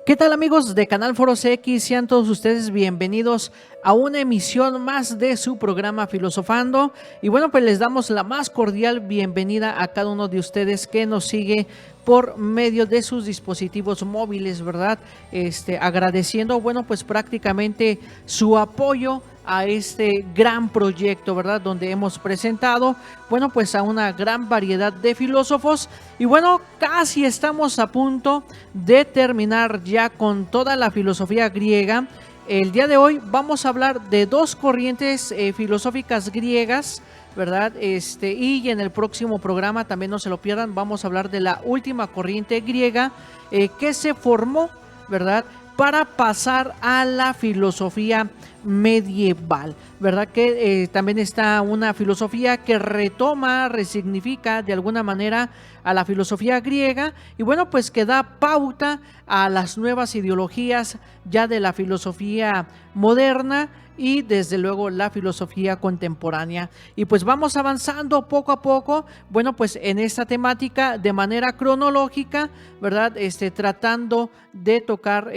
¿Qué tal, amigos de Canal Foros X? Sean todos ustedes bienvenidos a una emisión más de su programa Filosofando. Y bueno, pues les damos la más cordial bienvenida a cada uno de ustedes que nos sigue por medio de sus dispositivos móviles, ¿verdad? Agradeciendo, bueno, pues prácticamente su apoyo a este gran proyecto, ¿verdad? Donde hemos presentado, bueno, pues a una gran variedad de filósofos. Y bueno, casi estamos a punto de terminar ya con toda la filosofía griega. El día de hoy vamos a hablar de dos corrientes filosóficas griegas, ¿verdad? Y en el próximo programa, también no se lo pierdan, vamos a hablar de la última corriente griega que se formó, ¿verdad?, para pasar a la filosofía medieval, ¿verdad? Que también está una filosofía que retoma, resignifica de alguna manera a la filosofía griega y bueno, pues que da pauta a las nuevas ideologías ya de la filosofía moderna y desde luego la filosofía contemporánea. Y pues vamos avanzando poco a poco, bueno, pues en esta temática de manera cronológica, ¿verdad? Tratando de tocar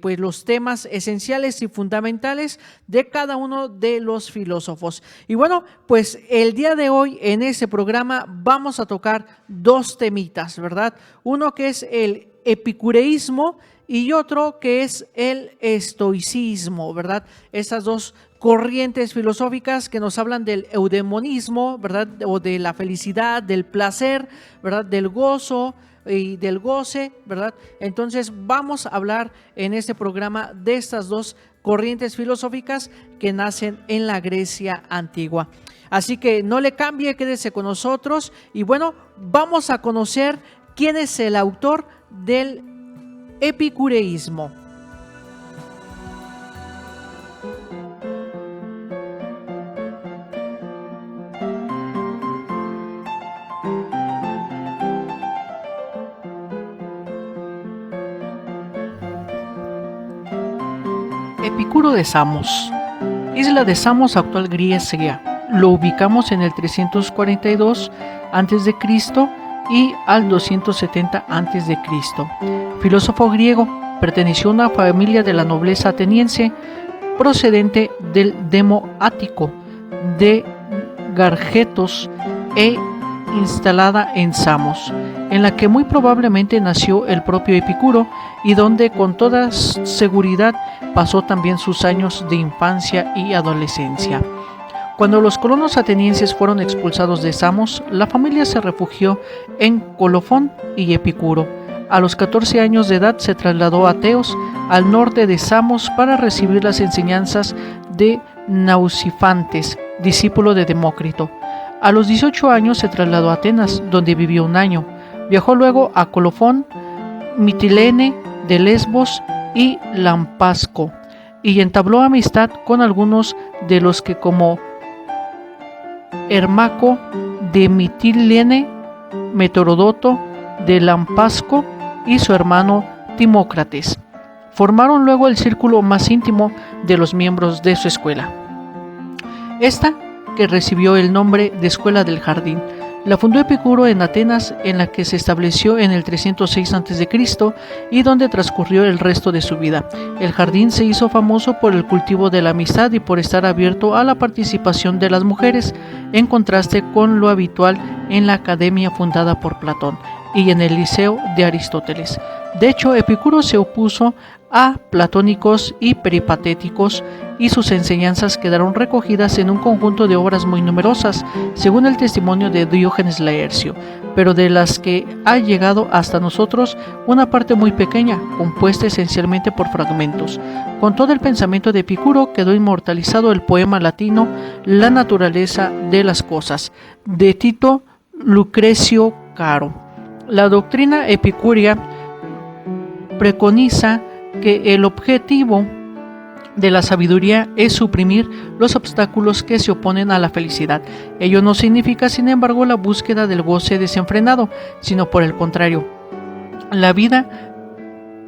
pues los temas esenciales y fundamentales de cada uno de los filósofos. Y bueno, pues el día de hoy en este programa vamos a tocar dos temitas, ¿verdad? Uno que es el epicureísmo y otro que es el estoicismo, ¿verdad? Estas dos corrientes filosóficas que nos hablan del eudemonismo, ¿verdad? O de la felicidad, del placer, ¿verdad? Del gozo y del goce, ¿verdad? Entonces vamos a hablar en este programa de estas dos corrientes filosóficas que nacen en la Grecia antigua. Así que no le cambie, quédese con nosotros y bueno, vamos a conocer quién es el autor del epicureísmo. Epicuro de Samos. Isla de Samos, actual Grecia. Lo ubicamos en el 342 a.C. y al 270 a.C. Filósofo griego, perteneció a una familia de la nobleza ateniense procedente del Demo Ático de Gargetos e instalada en Samos, en la que muy probablemente nació el propio Epicuro y donde con toda seguridad pasó también sus años de infancia y adolescencia. Cuando los colonos atenienses fueron expulsados de Samos, la familia se refugió en Colofón y Epicuro. A los 14 años de edad se trasladó a Teos, al norte de Samos, para recibir las enseñanzas de Nausifantes, discípulo de Demócrito. A los 18 años se trasladó a Atenas, donde vivió un año. Viajó luego a Colofón, Mitilene de Lesbos y Lampasco, y entabló amistad con algunos de los que, como Hermaco de Mitilene, Meteorodoto de Lampasco y su hermano Timócrates, formaron luego el círculo más íntimo de los miembros de su escuela. Esta, que recibió el nombre de Escuela del Jardín, la fundó Epicuro en Atenas, en la que se estableció en el 306 a.C. y donde transcurrió el resto de su vida. El jardín se hizo famoso por el cultivo de la amistad y por estar abierto a la participación de las mujeres, en contraste con lo habitual en la academia fundada por Platón y en el liceo de Aristóteles. De hecho, Epicuro se opuso a platónicos y peripatéticos y sus enseñanzas quedaron recogidas en un conjunto de obras muy numerosas, según el testimonio de Diógenes Laercio, pero de las que ha llegado hasta nosotros una parte muy pequeña, compuesta esencialmente por fragmentos. Con todo el pensamiento de Epicuro quedó inmortalizado el poema latino La naturaleza de las cosas, de Tito Lucrecio Caro. La doctrina epicúrea preconiza que el objetivo de la sabiduría es suprimir los obstáculos que se oponen a la felicidad. Ello no significa, sin embargo, la búsqueda del goce desenfrenado, sino por el contrario, la vida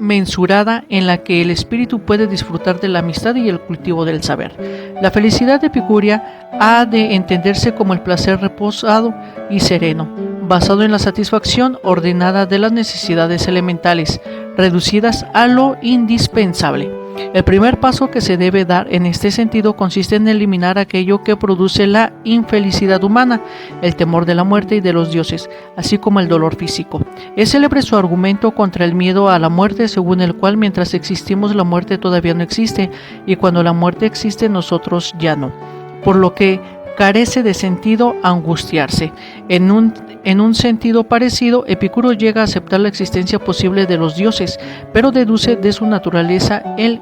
mensurada en la que el espíritu puede disfrutar de la amistad y el cultivo del saber. La felicidad epicúrea ha de entenderse como el placer reposado y sereno, basado en la satisfacción ordenada de las necesidades elementales, reducidas a lo indispensable. El primer paso que se debe dar en este sentido consiste en eliminar aquello que produce la infelicidad humana, el temor de la muerte y de los dioses, así como el dolor físico. Es célebre su argumento contra el miedo a la muerte, según el cual mientras existimos la muerte todavía no existe, y cuando la muerte existe nosotros ya no. Por lo que carece de sentido angustiarse. En un sentido parecido, Epicuro llega a aceptar la existencia posible de los dioses, pero deduce de su naturaleza el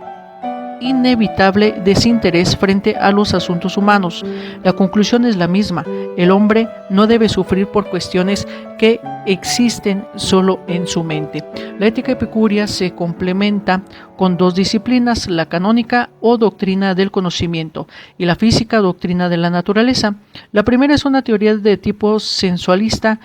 inevitable desinterés frente a los asuntos humanos. La conclusión es la misma: el hombre no debe sufrir por cuestiones que existen solo en su mente. La ética epicúrea se complementa con dos disciplinas: la canónica o doctrina del conocimiento y la física, doctrina de la naturaleza. La primera es una teoría de tipo sensualista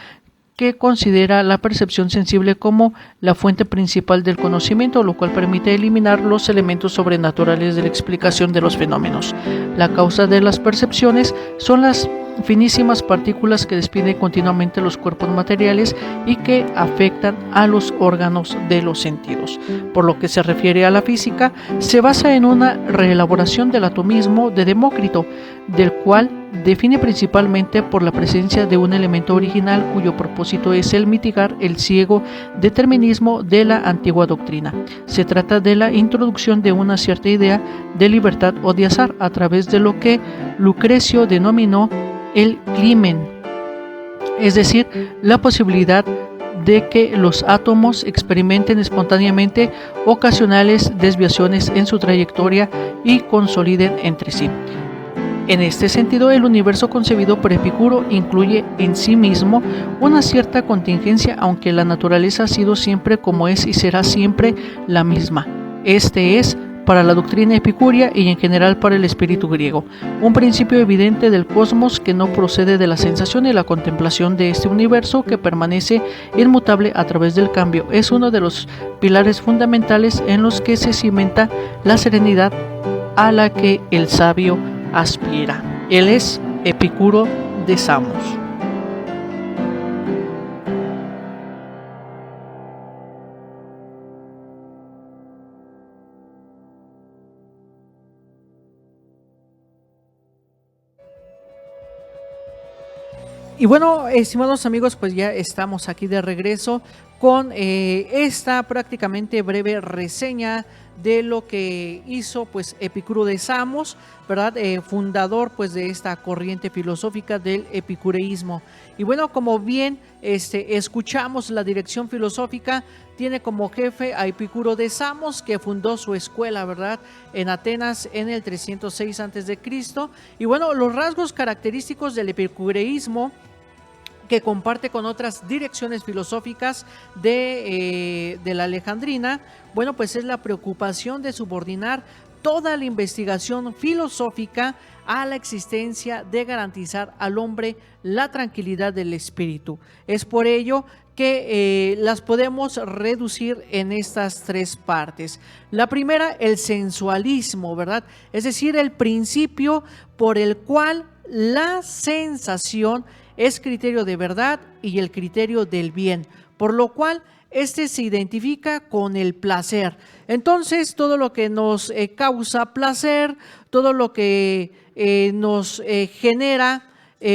que considera la percepción sensible como la fuente principal del conocimiento, lo cual permite eliminar los elementos sobrenaturales de la explicación de los fenómenos. La causa de las percepciones son las finísimas partículas que despiden continuamente los cuerpos materiales y que afectan a los órganos de los sentidos. Por lo que se refiere a la física, se basa en una reelaboración del atomismo de Demócrito, del cual define principalmente por la presencia de un elemento original cuyo propósito es el mitigar el ciego determinismo de la antigua doctrina. Se trata de la introducción de una cierta idea de libertad o de azar a través de lo que Lucrecio denominó el climen, es decir, la posibilidad de que los átomos experimenten espontáneamente ocasionales desviaciones en su trayectoria y consoliden entre sí. En este sentido, el universo concebido por Epicuro incluye en sí mismo una cierta contingencia, aunque la naturaleza ha sido siempre como es y será siempre la misma. Este es, para la doctrina epicúrea y en general para el espíritu griego, un principio evidente del cosmos que no procede de la sensación y la contemplación de este universo que permanece inmutable a través del cambio. Es uno de los pilares fundamentales en los que se cimenta la serenidad a la que el sabio aspira. Él es Epicuro de Samos. Y bueno, estimados amigos, pues ya estamos aquí de regreso con esta prácticamente breve reseña de lo que hizo pues Epicuro de Samos, ¿verdad? Fundador pues de esta corriente filosófica del epicureísmo. Y bueno, como bien escuchamos, la dirección filosófica tiene como jefe a Epicuro de Samos, que fundó su escuela, ¿verdad?, en Atenas en el 306 a.C. Y bueno, los rasgos característicos del epicureísmo que comparte con otras direcciones filosóficas de la Alejandrina, bueno, pues es la preocupación de subordinar toda la investigación filosófica a la existencia de garantizar al hombre la tranquilidad del espíritu. Es por ello que las podemos reducir en estas tres partes. La primera, el sensualismo, ¿verdad? Es decir, el principio por el cual la sensación es criterio de verdad y el criterio del bien, por lo cual este se identifica con el placer. Entonces, todo lo que nos causa placer, todo lo que nos genera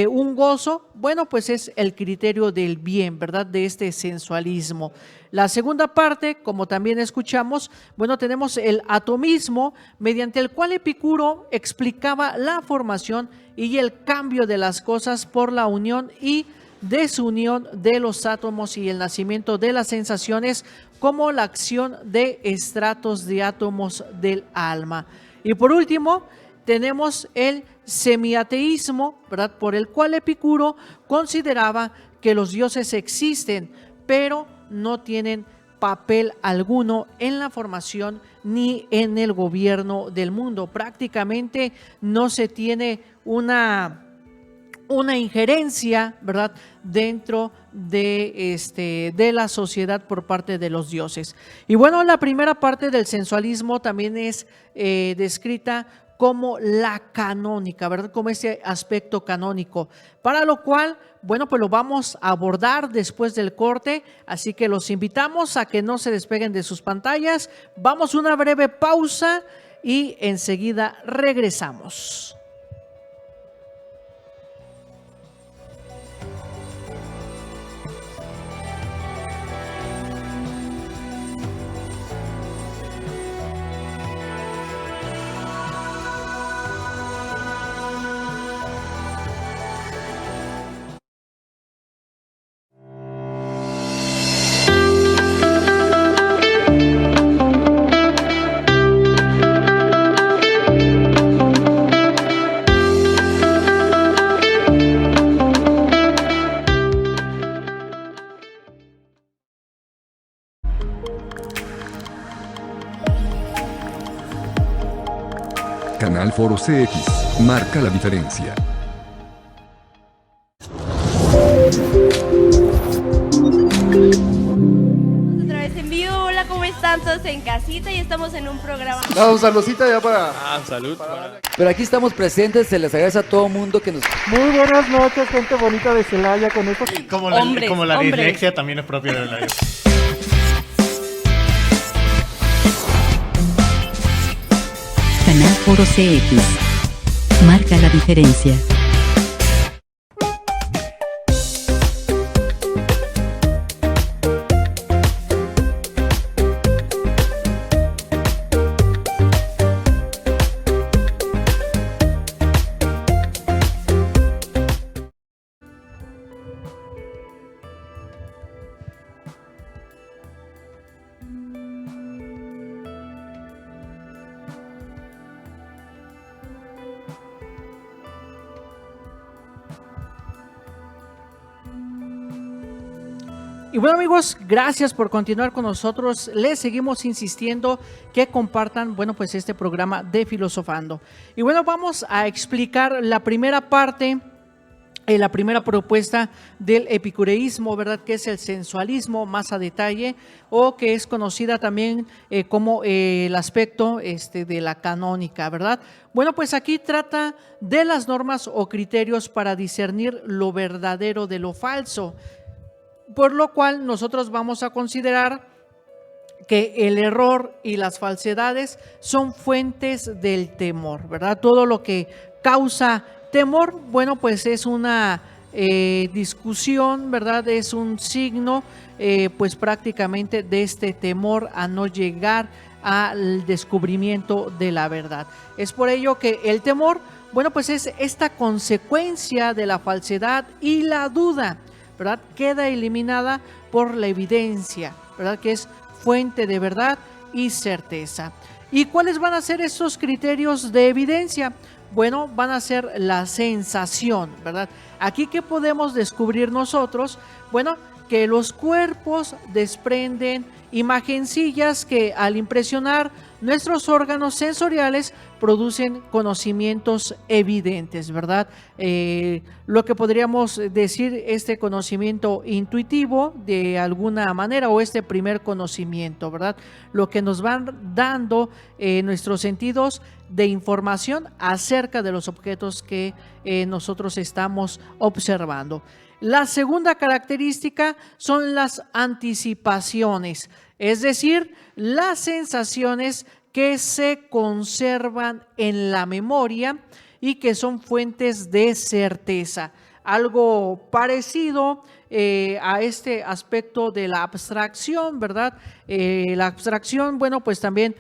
un gozo, bueno, pues es el criterio del bien, ¿verdad?, de este sensualismo. La segunda parte, como también escuchamos, bueno, tenemos el atomismo, mediante el cual Epicuro explicaba la formación y el cambio de las cosas por la unión y desunión de los átomos y el nacimiento de las sensaciones como la acción de estratos de átomos del alma. Y por último, tenemos el semiateísmo, ¿verdad?, por el cual Epicuro consideraba que los dioses existen, pero no tienen papel alguno en la formación ni en el gobierno del mundo. Prácticamente no se tiene una injerencia, ¿verdad?, dentro de la sociedad por parte de los dioses. Y bueno, la primera parte del sensualismo también es descrita como la canónica, ¿verdad? Como ese aspecto canónico, para lo cual, bueno, pues lo vamos a abordar después del corte, así que los invitamos a que no se despeguen de sus pantallas. Vamos a una breve pausa y enseguida regresamos. Canal Foro CX marca la diferencia. Otra vez en vivo, hola, ¿cómo están todos en casita? Y estamos en un programa. Un saludcita ya para... Salud. Pero aquí estamos presentes, se les agradece a todo mundo que nos... Muy buenas noches, gente bonita de Celaya, con estos... Como Hombres, la hombres. dislexia también es propia de la... Canal Foro CX. Marca la diferencia. Y bueno, amigos, gracias por continuar con nosotros. Les seguimos insistiendo que compartan, bueno, pues este programa de Filosofando. Y bueno, vamos a explicar la primera parte, la primera propuesta del epicureísmo, ¿verdad? Que es el sensualismo más a detalle, o que es conocida también como el aspecto de la canónica, ¿verdad? Bueno, pues aquí trata de las normas o criterios para discernir lo verdadero de lo falso. Por lo cual nosotros vamos a considerar que el error y las falsedades son fuentes del temor, ¿verdad? Todo lo que causa temor, bueno, pues es una discusión, ¿verdad? Es un signo, pues prácticamente de este temor a no llegar al descubrimiento de la verdad. Es por ello que el temor, bueno, pues es esta consecuencia de la falsedad y la duda, ¿verdad? Queda eliminada por la evidencia, ¿verdad? Que es fuente de verdad y certeza. ¿Y cuáles van a ser esos criterios de evidencia? Bueno, van a ser la sensación, ¿verdad? Aquí, ¿qué podemos descubrir nosotros? Bueno, que los cuerpos desprenden imagencillas que al impresionar nuestros órganos sensoriales producen conocimientos evidentes, ¿verdad? Lo que podríamos decir este conocimiento intuitivo de alguna manera, o este primer conocimiento, ¿verdad? Lo que nos van dando nuestros sentidos de información acerca de los objetos que nosotros estamos observando. La segunda característica son las anticipaciones, es decir, las sensaciones que se conservan en la memoria y que son fuentes de certeza. Algo parecido a este aspecto de la abstracción, ¿verdad? La abstracción, bueno, pues también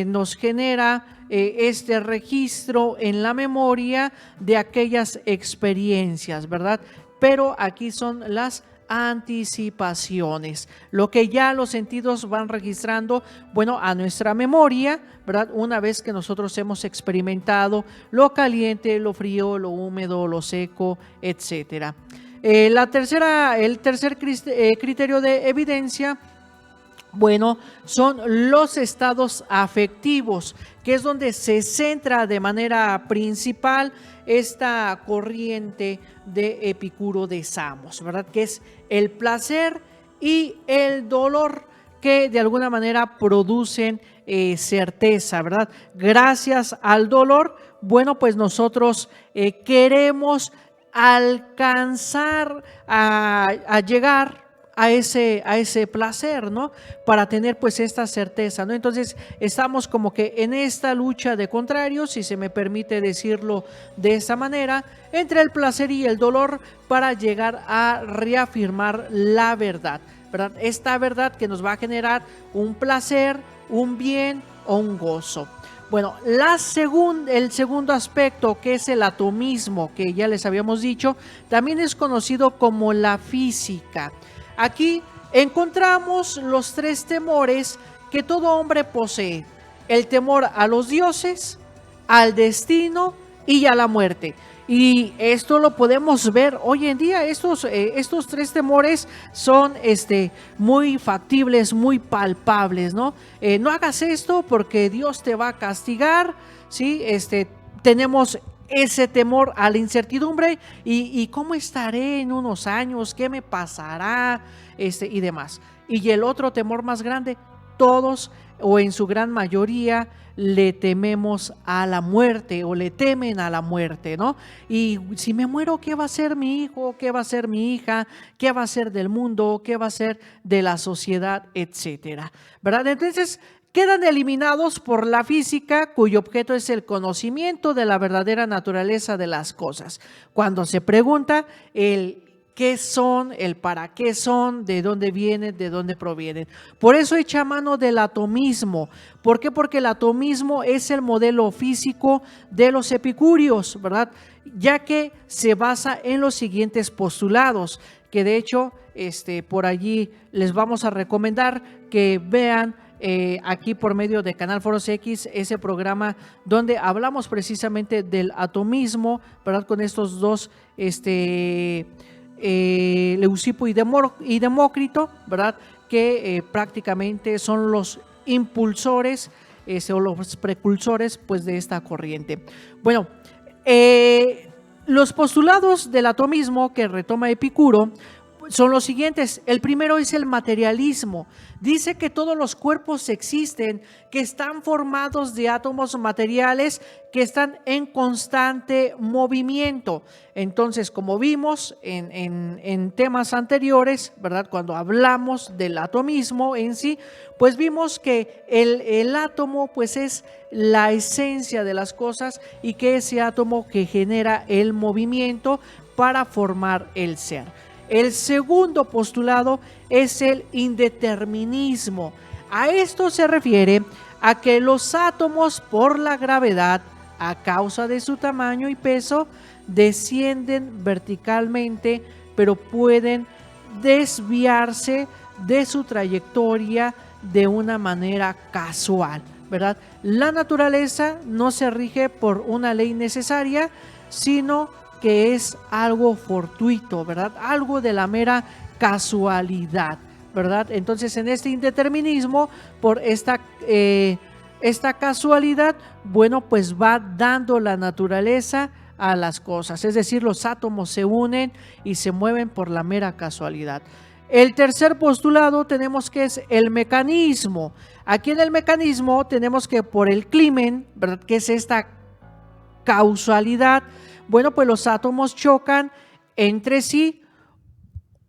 nos genera este registro en la memoria de aquellas experiencias, ¿verdad? Pero aquí son las anticipaciones, lo que ya los sentidos van registrando, bueno, a nuestra memoria, ¿verdad? Una vez que nosotros hemos experimentado lo caliente, lo frío, lo húmedo, lo seco, etcétera. El tercer criterio de evidencia, bueno, son los estados afectivos, que es donde se centra de manera principal esta corriente de Epicuro de Samos, ¿verdad? Que es el placer y el dolor que de alguna manera producen certeza, ¿verdad? Gracias al dolor, bueno, pues nosotros queremos alcanzar a llegar a ese placer, ¿no? Para tener pues esta certeza, ¿no? Entonces estamos como que en esta lucha de contrarios, si se me permite decirlo de esta manera, entre el placer y el dolor para llegar a reafirmar la verdad, ¿verdad? Esta verdad que nos va a generar un placer, un bien o un gozo. Bueno, el segundo aspecto, que es el atomismo, que ya les habíamos dicho, también es conocido como la física. Aquí encontramos los 3 temores que todo hombre posee: el temor a los dioses, al destino y a la muerte. Y esto lo podemos ver hoy en día. Estos 3 temores son muy factibles, muy palpables, ¿no? No hagas esto porque Dios te va a castigar, ¿sí? Tenemos ese temor a la incertidumbre y cómo estaré en unos años, qué me pasará, y demás. Y el otro temor más grande, todos o en su gran mayoría le tememos a la muerte o le temen a la muerte, ¿no? Y si me muero, ¿qué va a ser mi hijo? ¿Qué va a ser mi hija? ¿Qué va a ser del mundo? ¿Qué va a ser de la sociedad? Etcétera, ¿verdad? Entonces quedan eliminados por la física, cuyo objeto es el conocimiento de la verdadera naturaleza de las cosas. Cuando se pregunta el qué son, el para qué son, de dónde vienen, de dónde provienen. Por eso echa mano del atomismo. ¿Por qué? Porque el atomismo es el modelo físico de los epicúreos, ¿verdad? Ya que se basa en los siguientes postulados, que de hecho por allí les vamos a recomendar que vean aquí por medio de Canal Foros X ese programa donde hablamos precisamente del atomismo, ¿verdad? Con estos dos Leucipo y Demócrito, ¿verdad? Que prácticamente son los impulsores o los precursores pues de esta corriente. Bueno, los postulados del atomismo que retoma Epicuro son los siguientes. El primero es el materialismo. Dice que todos los cuerpos existen, que están formados de átomos materiales que están en constante movimiento. Entonces, como vimos en temas anteriores, ¿verdad? Cuando hablamos del atomismo en sí, pues vimos que el átomo pues es la esencia de las cosas y que ese átomo que genera el movimiento para formar el ser. El segundo postulado es el indeterminismo. A esto se refiere a que los átomos, por la gravedad, a causa de su tamaño y peso, descienden verticalmente, pero pueden desviarse de su trayectoria de una manera casual, ¿verdad? La naturaleza no se rige por una ley necesaria, sino que es algo fortuito, ¿verdad? Algo de la mera casualidad, ¿verdad? Entonces, en este indeterminismo, por esta casualidad, bueno, pues va dando la naturaleza a las cosas, es decir, los átomos se unen y se mueven por la mera casualidad. El tercer postulado tenemos que es el mecanismo. Aquí en el mecanismo tenemos que por el crimen, ¿verdad? Que es esta causalidad, bueno, pues los átomos chocan entre sí,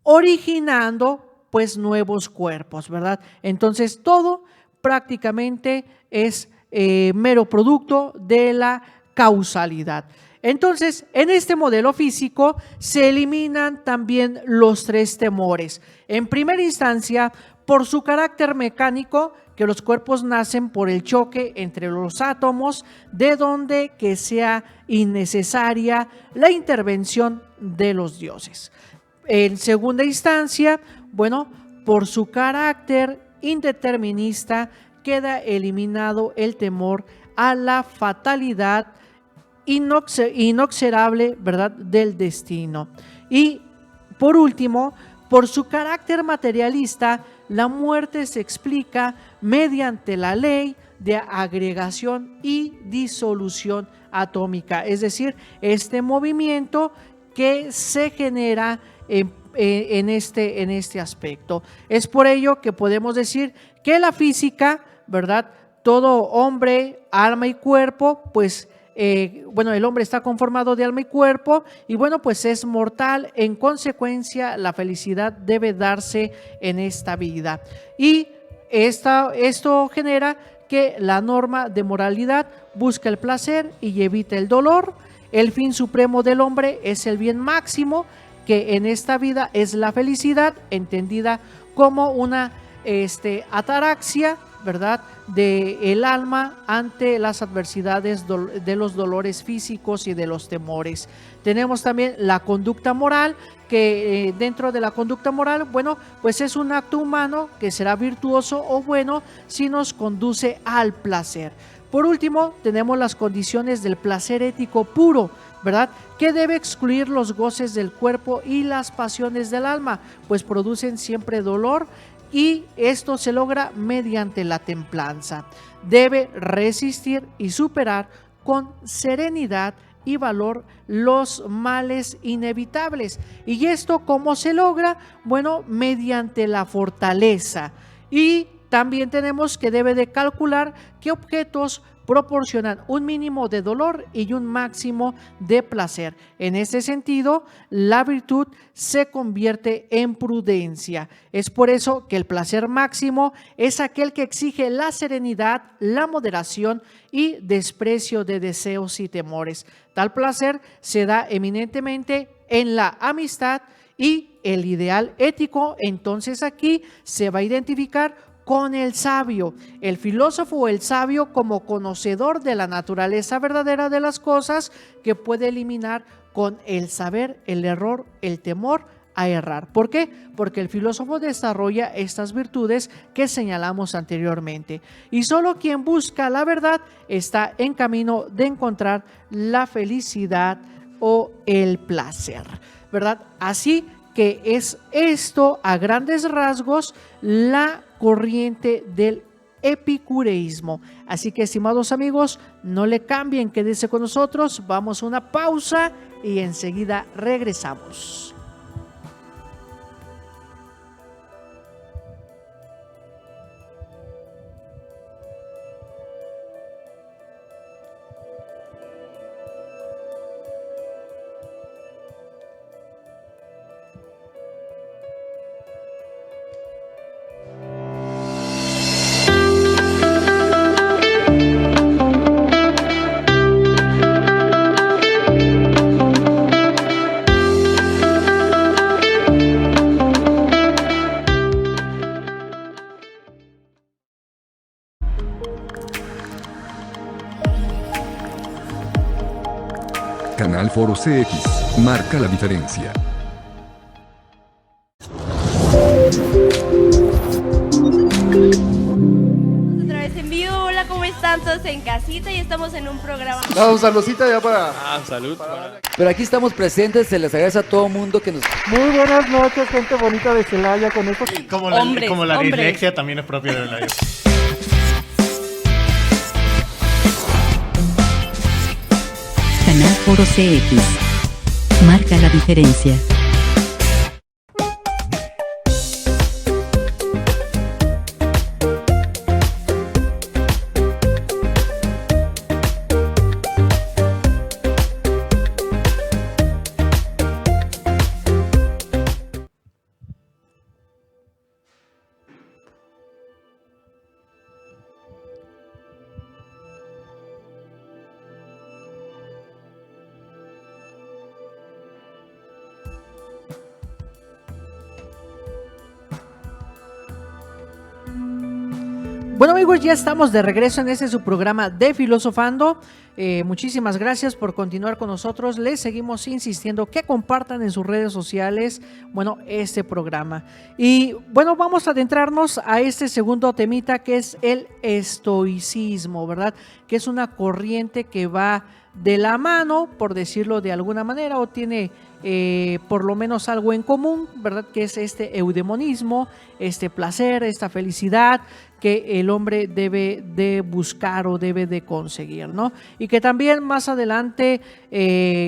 originando pues nuevos cuerpos, ¿verdad? Entonces todo prácticamente es mero producto de la causalidad. Entonces, en este modelo físico se eliminan también los 3 temores. En primera instancia, por su carácter mecánico, que los cuerpos nacen por el choque entre los átomos, de donde que sea innecesaria la intervención de los dioses. En segunda instancia, bueno, por su carácter indeterminista, queda eliminado el temor a la fatalidad inexorable, ¿verdad?, del destino. Y por último, por su carácter materialista, la muerte se explica mediante la ley de agregación y disolución atómica, es decir, este movimiento que se genera en este aspecto. Es por ello que podemos decir que la física, ¿verdad?, todo hombre, alma y cuerpo, pues bueno, el hombre está conformado de alma y cuerpo y bueno, pues es mortal. En consecuencia, la felicidad debe darse en esta vida. Y esto genera que la norma de moralidad busca el placer y evita el dolor. El fin supremo del hombre es el bien máximo, que en esta vida es la felicidad, entendida como una ataraxia, ¿verdad?, del alma ante las adversidades de los dolores físicos y de los temores. Tenemos también la conducta moral, que dentro de la conducta moral, bueno, pues es un acto humano que será virtuoso o bueno si nos conduce al placer. Por último, tenemos las condiciones del placer ético puro, ¿verdad?, que debe excluir los goces del cuerpo y las pasiones del alma, pues producen siempre dolor, y esto se logra mediante la templanza. Debe resistir y superar con serenidad y valor los males inevitables. ¿Y esto cómo se logra? Bueno, mediante la fortaleza. Y también tenemos que debe de calcular qué objetos proporcionan un mínimo de dolor y un máximo de placer. En este sentido, la virtud se convierte en prudencia. Es por eso que el placer máximo es aquel que exige la serenidad, la moderación y desprecio de deseos y temores. Tal placer se da eminentemente en la amistad y el ideal ético. Entonces aquí se va a identificar con el sabio, el filósofo o el sabio como conocedor de la naturaleza verdadera de las cosas, que puede eliminar con el saber el error, el temor a errar. ¿Por qué? Porque el filósofo desarrolla estas virtudes que señalamos anteriormente. Y solo quien busca la verdad está en camino de encontrar la felicidad o el placer, ¿verdad? Así que es esto a grandes rasgos la corriente del epicureísmo. Así que, estimados amigos, no le cambien, quédense con nosotros, vamos a una pausa y enseguida regresamos. Canal Foro CX marca la diferencia. Otra vez en vivo. Hola, ¿cómo están todos en casita? Y estamos en un programa. Vamos, saludcita ya para... Salud. Pero aquí estamos presentes, se les agradece a todo mundo que nos... Muy buenas noches, gente bonita de Celaya, con estos... Como la, Hombres, como la hombres. dislexia también es propia de la... Canal Foro CX. Marca la diferencia. Bueno, amigos, ya estamos de regreso en su programa de Filosofando. Muchísimas gracias por continuar con nosotros. Les seguimos insistiendo que compartan en sus redes sociales, bueno, este programa. Y bueno, vamos a adentrarnos a este segundo temita, que es el estoicismo, ¿verdad? Que es una corriente que va de la mano, por decirlo de alguna manera, o tiene por lo menos algo en común, ¿verdad? Que es este eudemonismo, este placer, esta felicidad, que el hombre debe de buscar o debe de conseguir, ¿no? Y que también más adelante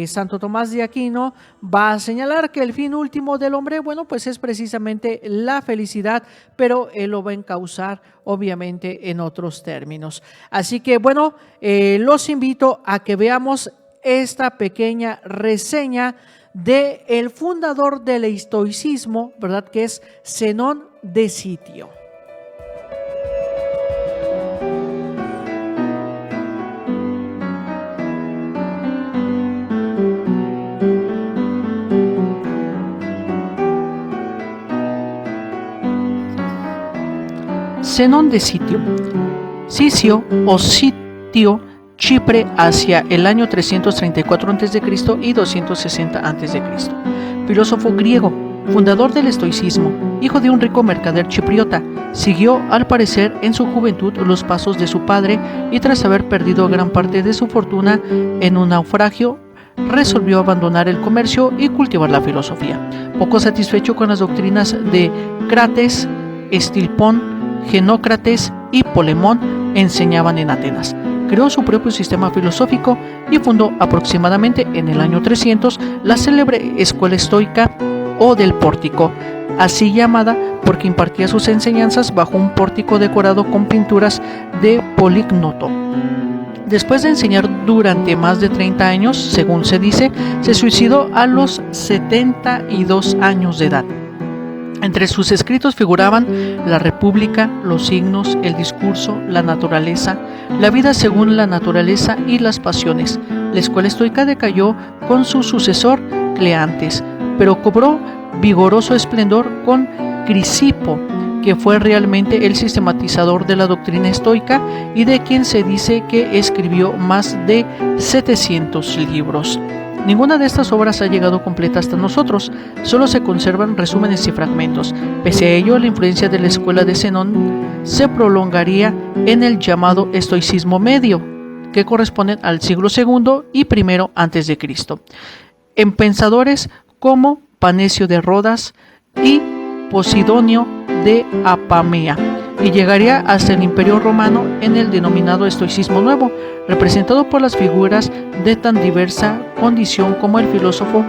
Santo Tomás de Aquino va a señalar que el fin último del hombre, bueno, pues es precisamente la felicidad, pero él lo va a encauzar obviamente en otros términos. Así que bueno, los invito a que veamos esta pequeña reseña de el fundador del estoicismo, ¿verdad? Que es Zenón de Citio. Zenón de Citio. Sicio o Sitio, Chipre, hacia el año 334 a.C. y 260 a.C. Filósofo griego, fundador del estoicismo, hijo de un rico mercader chipriota, siguió al parecer en su juventud los pasos de su padre y tras haber perdido gran parte de su fortuna en un naufragio, resolvió abandonar el comercio y cultivar la filosofía. Poco satisfecho con las doctrinas de Crates, Estilpón, Genócrates y Polemón enseñaban en Atenas. Creó su propio sistema filosófico y fundó aproximadamente en el año 300 la célebre escuela estoica o del pórtico, así llamada porque impartía sus enseñanzas bajo un pórtico decorado con pinturas de Polígnoto. Después de enseñar durante más de 30 años, según se dice, se suicidó a los 72 años de edad. Entre sus escritos figuraban la República, los signos, el discurso, la naturaleza, la vida según la naturaleza y las pasiones. La escuela estoica decayó con su sucesor Cleantes, pero cobró vigoroso esplendor con Crisipo, que fue realmente el sistematizador de la doctrina estoica y de quien se dice que escribió más de 700 libros. Ninguna de estas obras ha llegado completa hasta nosotros, solo se conservan resúmenes y fragmentos. Pese a ello, la influencia de la escuela de Zenón se prolongaría en el llamado estoicismo medio, que corresponden al siglo II y I a.C., en pensadores como Panecio de Rodas y Posidonio de Apamea, y llegaría hasta el Imperio Romano en el denominado estoicismo nuevo, representado por las figuras de tan diversa condición como el filósofo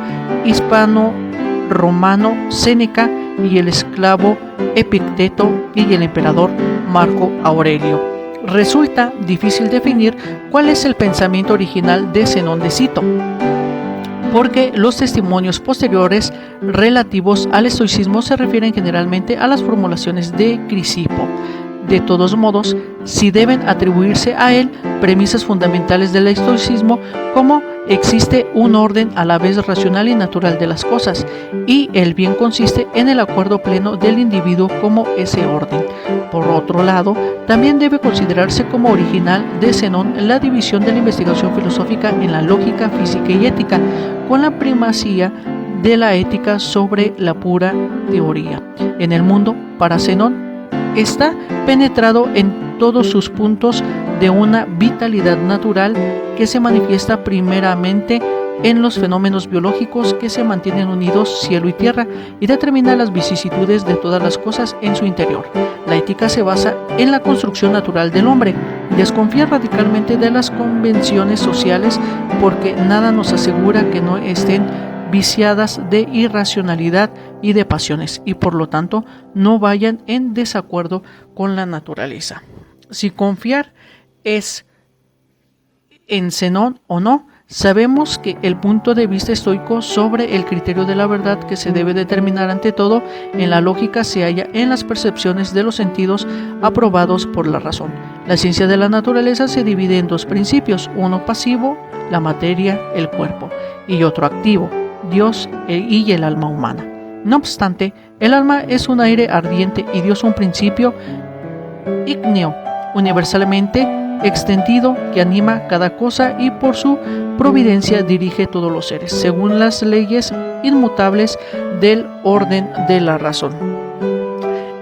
hispano-romano Séneca y el esclavo Epicteto y el emperador Marco Aurelio. Resulta difícil definir cuál es el pensamiento original de Zenón de Citio, porque los testimonios posteriores relativos al estoicismo se refieren generalmente a las formulaciones de Crisipo. De todos modos, sí deben atribuirse a él premisas fundamentales del estoicismo, como existe un orden a la vez racional y natural de las cosas, y el bien consiste en el acuerdo pleno del individuo como ese orden. Por otro lado, también debe considerarse como original de Zenón la división de la investigación filosófica en la lógica, física y ética, con la primacía de la ética sobre la pura teoría. En el mundo, para Zenón, está penetrado en todos sus puntos de una vitalidad natural que se manifiesta primeramente en los fenómenos biológicos que se mantienen unidos cielo y tierra y determina las vicisitudes de todas las cosas en su interior. La ética se basa en la construcción natural del hombre. Desconfía radicalmente de las convenciones sociales porque nada nos asegura que no estén viciadas de irracionalidad y de pasiones y por lo tanto no vayan en desacuerdo con la naturaleza. Si confiar es en Zenón o no, sabemos que el punto de vista estoico sobre el criterio de la verdad que se debe determinar ante todo en la lógica se halla en las percepciones de los sentidos aprobados por la razón. La ciencia de la naturaleza se divide en dos principios, uno pasivo, la materia, el cuerpo, y otro activo, Dios y el alma humana. No obstante, el alma es un aire ardiente y Dios un principio ígneo, universalmente extendido que anima cada cosa y por su providencia dirige todos los seres, según las leyes inmutables del orden de la razón.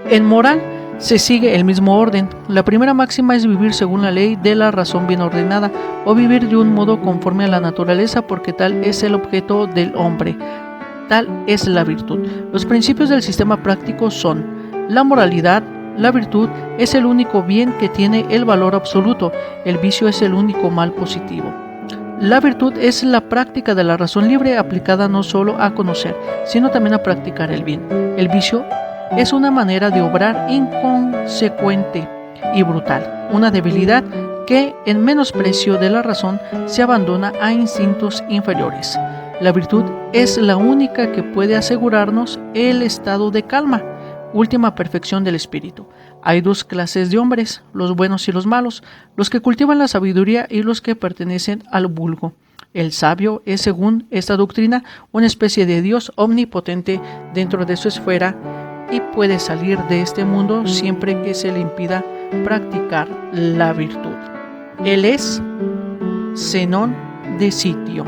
En moral se sigue el mismo orden. La primera máxima es vivir según la ley de la razón bien ordenada, o vivir de un modo conforme a la naturaleza, porque tal es el objeto del hombre, tal es la virtud. Los principios del sistema práctico son la moralidad, La virtud es el único bien que tiene el valor absoluto, el vicio es el único mal positivo. La virtud es la práctica de la razón libre aplicada no solo a conocer, sino también a practicar el bien. El vicio es una manera de obrar inconsecuente y brutal, una debilidad que en menosprecio de la razón se abandona a instintos inferiores. La virtud es la única que puede asegurarnos el estado de calma, última perfección del espíritu. Hay dos clases de hombres, los buenos y los malos, los que cultivan la sabiduría y los que pertenecen al vulgo. El sabio es, según esta doctrina, una especie de Dios omnipotente dentro de su esfera y puede salir de este mundo siempre que se le impida practicar la virtud. Él es Zenón de Sitio.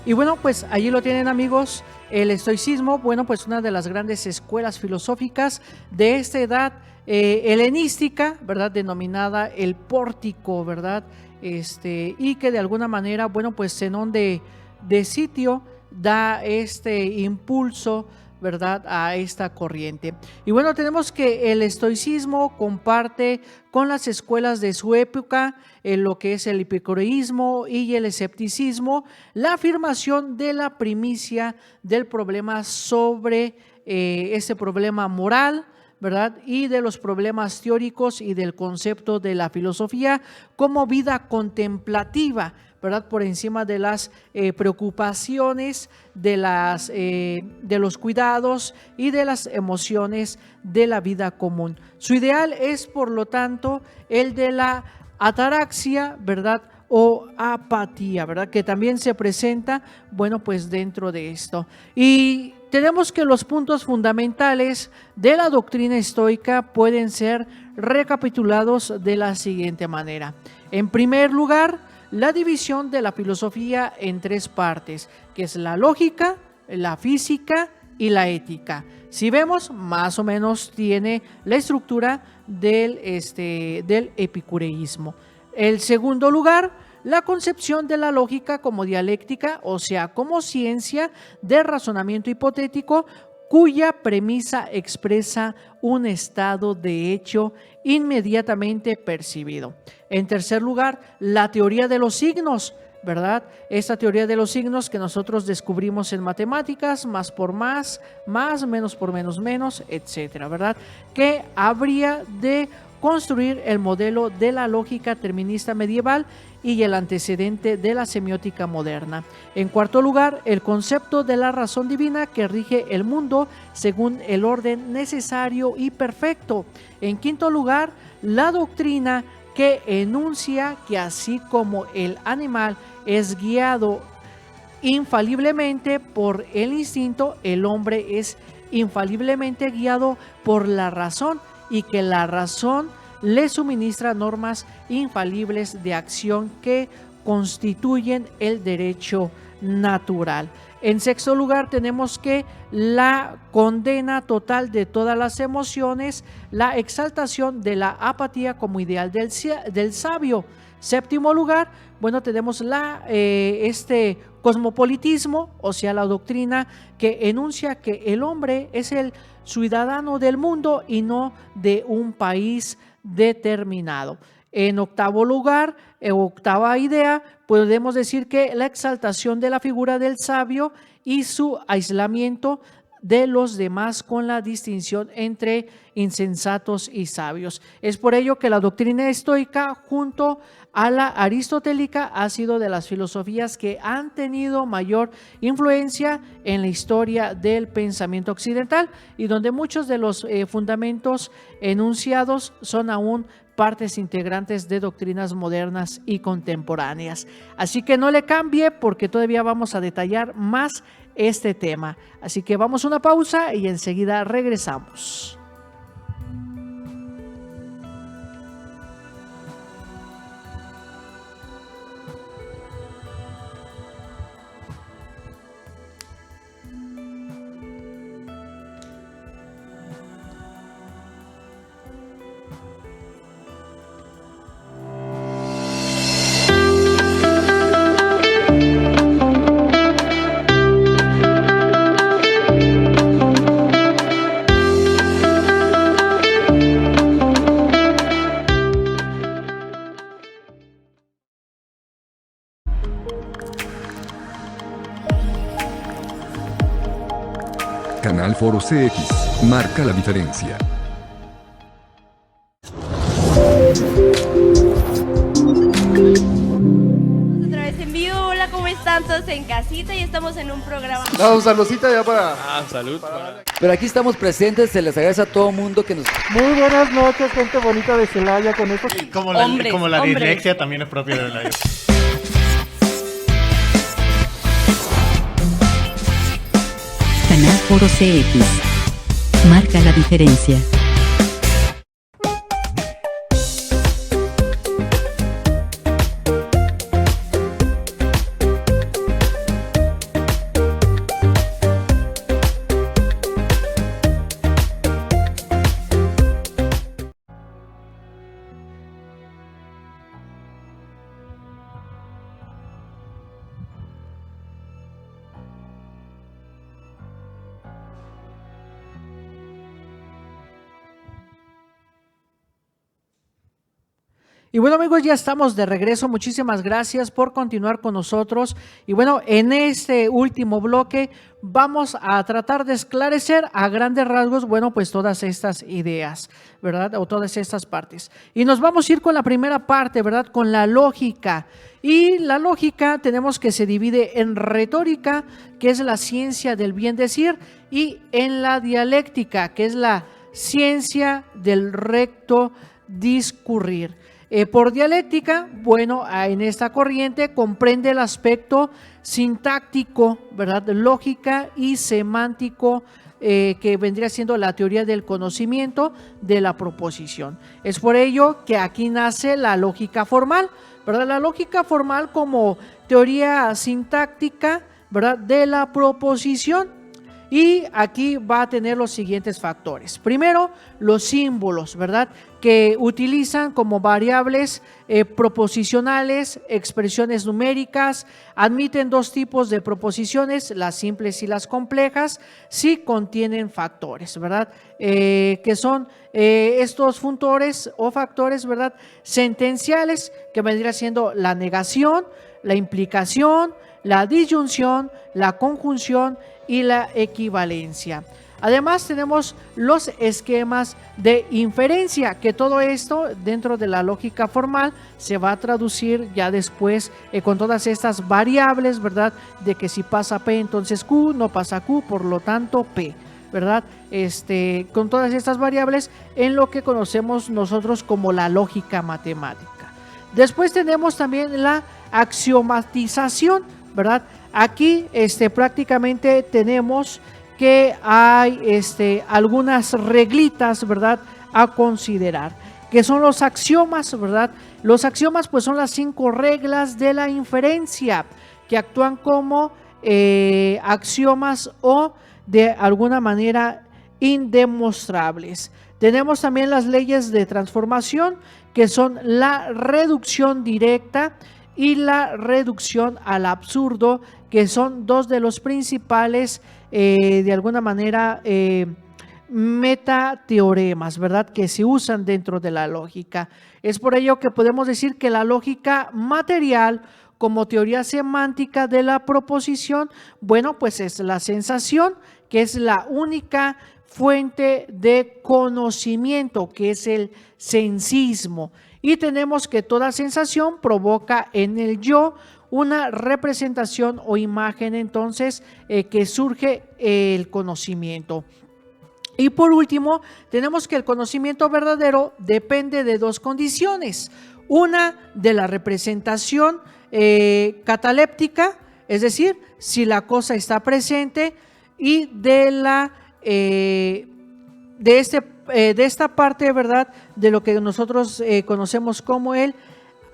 Y bueno, pues allí lo tienen, amigos, el estoicismo, bueno, pues una de las grandes escuelas filosóficas de esta edad helenística, ¿verdad? Denominada el pórtico, ¿verdad? Y que de alguna manera, bueno, pues Zenón de Sitio da este impulso, ¿verdad?, a esta corriente. Y bueno, tenemos que el estoicismo comparte con las escuelas de su época, en lo que es el epicureísmo y el escepticismo, la afirmación de la primicia del problema sobre ese problema moral, ¿verdad?, y de los problemas teóricos y del concepto de la filosofía como vida contemplativa, ¿verdad?, por encima de las preocupaciones, de los cuidados y de las emociones de la vida común. Su ideal es, por lo tanto, el de la ataraxia, ¿verdad?, o apatía, ¿verdad?, que también se presenta, bueno, pues dentro de esto. Y tenemos que los puntos fundamentales de la doctrina estoica pueden ser recapitulados de la siguiente manera. En primer lugar, la división de la filosofía en tres partes, que es la lógica, la física y la ética. Si vemos, más o menos tiene la estructura del epicureísmo. El segundo lugar, la concepción de la lógica como dialéctica, o sea, como ciencia de razonamiento hipotético, cuya premisa expresa un estado de hecho inmediatamente percibido. En tercer lugar, la teoría de los signos, ¿verdad? Esta teoría de los signos que nosotros descubrimos en matemáticas, más por más, menos por menos, etcétera, ¿verdad? Que habría de construir el modelo de la lógica terminista medieval y el antecedente de la semiótica moderna. En cuarto lugar, el concepto de la razón divina que rige el mundo según el orden necesario y perfecto. En quinto lugar, la doctrina que enuncia que así como el animal es guiado infaliblemente por el instinto, el hombre es infaliblemente guiado por la razón y que la razón le suministra normas infalibles de acción que constituyen el derecho natural. En sexto lugar, tenemos que la condena total de todas las emociones, la exaltación de la apatía como ideal del sabio. Séptimo lugar, bueno, tenemos cosmopolitismo, o sea, la doctrina que enuncia que el hombre es el ciudadano del mundo y no de un país determinado. En octavo lugar, octava idea, podemos decir que la exaltación de la figura del sabio y su aislamiento de los demás con la distinción entre insensatos y sabios. Es por ello que la doctrina estoica junto a la aristotélica ha sido de las filosofías que han tenido mayor influencia en la historia del pensamiento occidental y donde muchos de los fundamentos enunciados son aún partes integrantes de doctrinas modernas y contemporáneas. Así que no le cambie porque todavía vamos a detallar más este tema. Así que vamos a una pausa y enseguida regresamos. Canal Foro CX. Marca la diferencia. Otra vez en vivo. Hola, ¿cómo están todos en casita? Y estamos en un programa. Vamos, saludcita ya para... Salud. Pero aquí estamos presentes, se les agradece a todo mundo que nos... Muy buenas noches, gente bonita de Celaya, con estos... Como la Hombres. dislexia también es propia de la... Canal Foro CX. Marca la diferencia. Y bueno, amigos, ya estamos de regreso. Muchísimas gracias por continuar con nosotros. Y bueno, en este último bloque vamos a tratar de esclarecer a grandes rasgos, bueno, pues todas estas ideas, ¿verdad? O todas estas partes. Y nos vamos a ir con la primera parte, ¿verdad? Con la lógica. Y la lógica tenemos que se divide en retórica, que es la ciencia del bien decir, y en la dialéctica, que es la ciencia del recto discurrir. Por dialéctica, bueno, en esta corriente comprende el aspecto sintáctico, ¿verdad? Lógica y semántico, que vendría siendo la teoría del conocimiento de la proposición. Es por ello que aquí nace la lógica formal, ¿verdad? La lógica formal como teoría sintáctica, ¿verdad? De la proposición. Y aquí va a tener los siguientes factores. Primero, los símbolos, ¿verdad? Que utilizan como variables proposicionales, expresiones numéricas, admiten dos tipos de proposiciones, las simples y las complejas, si contienen factores, ¿verdad? Que son estos funtores o factores, ¿verdad? Sentenciales, que vendría siendo la negación, la implicación, la disyunción, la conjunción y la equivalencia. Además tenemos los esquemas de inferencia, que todo esto dentro de la lógica formal se va a traducir ya después con todas estas variables, ¿verdad? De que si pasa P entonces Q, no pasa Q, por lo tanto P, ¿verdad? Con todas estas variables en lo que conocemos nosotros como la lógica matemática. Después tenemos también la axiomatización, ¿verdad? Aquí prácticamente tenemos que hay algunas reglitas, ¿verdad?, a considerar, que son los axiomas, ¿verdad? Los axiomas pues son las 5 reglas de la inferencia que actúan como axiomas o de alguna manera indemostrables. Tenemos también las leyes de transformación, que son la reducción directa y la reducción al absurdo, que son dos de los principales, de alguna manera, metateoremas, ¿verdad?, que se usan dentro de la lógica. Es por ello que podemos decir que la lógica material, como teoría semántica de la proposición, bueno, pues es la sensación, que es la única fuente de conocimiento, que es el sensismo. Y tenemos que toda sensación provoca en el yo una representación o imagen, entonces, que surge el conocimiento. Y por último, tenemos que el conocimiento verdadero depende de dos condiciones. Una, de la representación cataléptica, es decir, si la cosa está presente, y de la de esta parte, ¿verdad?, de lo que nosotros conocemos como el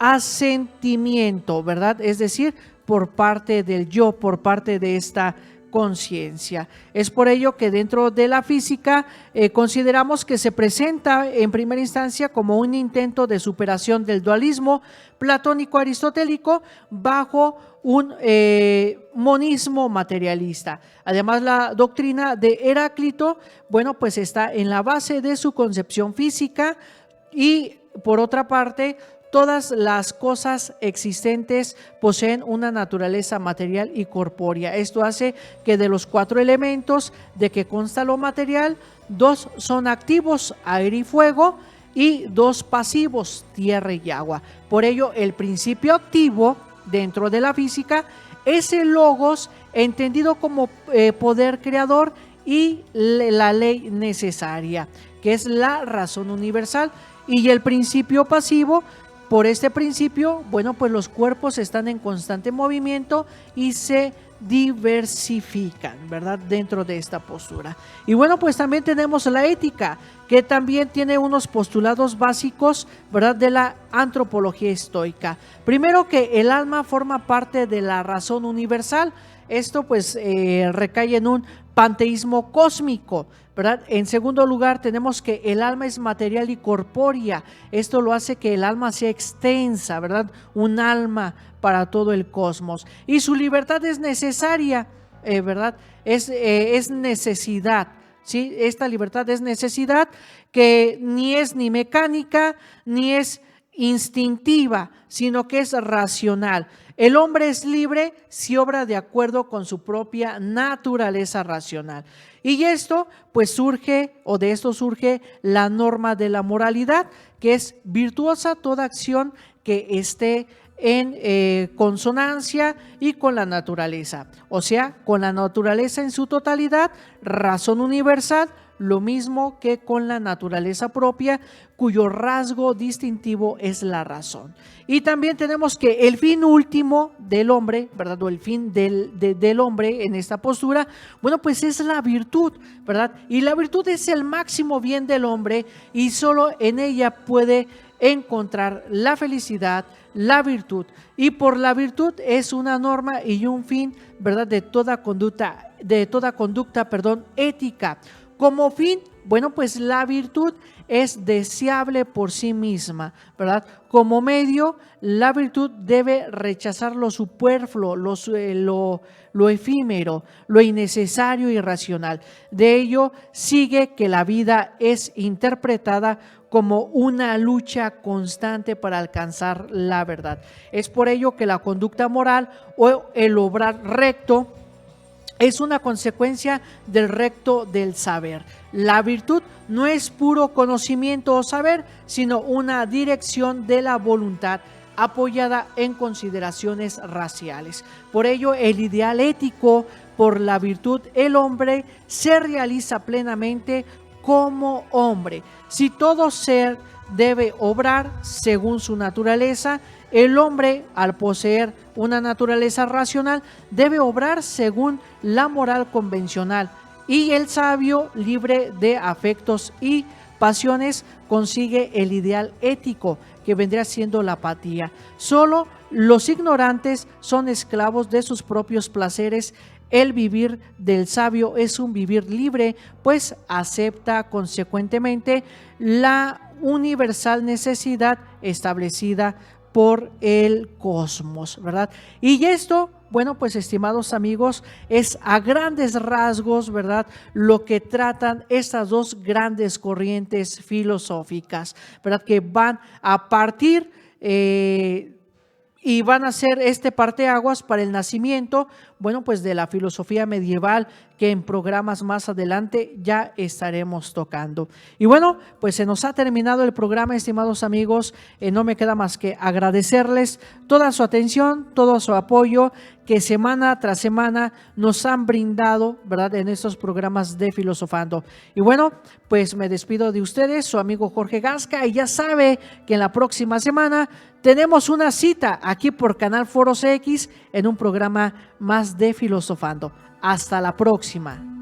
asentimiento, ¿verdad? Es decir, por parte del yo, por parte de esta conciencia. Es por ello que dentro de la física consideramos que se presenta en primera instancia como un intento de superación del dualismo platónico-aristotélico bajo un monismo materialista. Además, la doctrina de Heráclito, bueno, pues está en la base de su concepción física, y por otra parte, todas las cosas existentes poseen una naturaleza material y corpórea. Esto hace que de los 4 elementos de que consta lo material, 2 son activos, aire y fuego, y 2 pasivos, tierra y agua. Por ello, el principio activo dentro de la física es el logos, entendido como poder creador, y la ley necesaria, que es la razón universal. Y el principio pasivo, por este principio, bueno, pues los cuerpos están en constante movimiento y se diversifican, ¿verdad? Dentro de esta postura. Y bueno, pues también tenemos la ética, que también tiene unos postulados básicos, ¿verdad? De la antropología estoica. Primero, que el alma forma parte de la razón universal. Esto pues recae en un panteísmo cósmico, ¿verdad? En segundo lugar, tenemos que el alma es material y corpórea. Esto lo hace que el alma sea extensa, ¿verdad? Un alma para todo el cosmos. Y su libertad es necesaria, ¿verdad? Es necesidad, ¿sí? Esta libertad es necesidad, que ni es ni mecánica, ni es instintiva, sino que es racional. El hombre es libre si obra de acuerdo con su propia naturaleza racional. Y esto pues surge, o de esto surge la norma de la moralidad, que es virtuosa toda acción que esté en consonancia y con la naturaleza, o sea, con la naturaleza en su totalidad, razón universal, lo mismo que con la naturaleza propia, cuyo rasgo distintivo es la razón. Y también tenemos que el fin último del hombre, ¿verdad? O el fin del hombre en esta postura, bueno, pues es la virtud, ¿verdad? Y la virtud es el máximo bien del hombre, y solo en ella puede encontrar la felicidad, la virtud. Y por la virtud es una norma y un fin, ¿verdad? De toda conducta, ética. Como fin, bueno, pues la virtud es deseable por sí misma, ¿verdad? Como medio, la virtud debe rechazar lo superfluo, lo efímero, lo innecesario y irracional. De ello sigue que la vida es interpretada como una lucha constante para alcanzar la verdad. Es por ello que la conducta moral o el obrar recto es una consecuencia del recto del saber. La virtud no es puro conocimiento o saber, sino una dirección de la voluntad apoyada en consideraciones racionales. Por ello, el ideal ético, por la virtud, el hombre se realiza plenamente como hombre. Si todo ser debe obrar según su naturaleza, el hombre, al poseer una naturaleza racional, debe obrar según la moral convencional, y el sabio, libre de afectos y pasiones, consigue el ideal ético, que vendría siendo la apatía. Solo los ignorantes son esclavos de sus propios placeres. El vivir del sabio es un vivir libre, pues acepta consecuentemente la universal necesidad establecida por el cosmos, ¿verdad? Y esto, bueno, pues estimados amigos, es a grandes rasgos, ¿verdad?, lo que tratan estas dos grandes corrientes filosóficas, ¿verdad?, que van a partir y van a ser este parteaguas para el nacimiento, bueno, pues de la filosofía medieval, que en programas más adelante ya estaremos tocando. Y bueno, pues se nos ha terminado el programa, estimados amigos. No me queda más que agradecerles toda su atención, todo su apoyo que semana tras semana nos han brindado, ¿verdad?, en estos programas de Filosofando. Y bueno, pues me despido de ustedes, su amigo Jorge Gasca, y ya sabe que en la próxima semana tenemos una cita aquí por Canal Foro CX en un programa más de Filosofando. Hasta la próxima.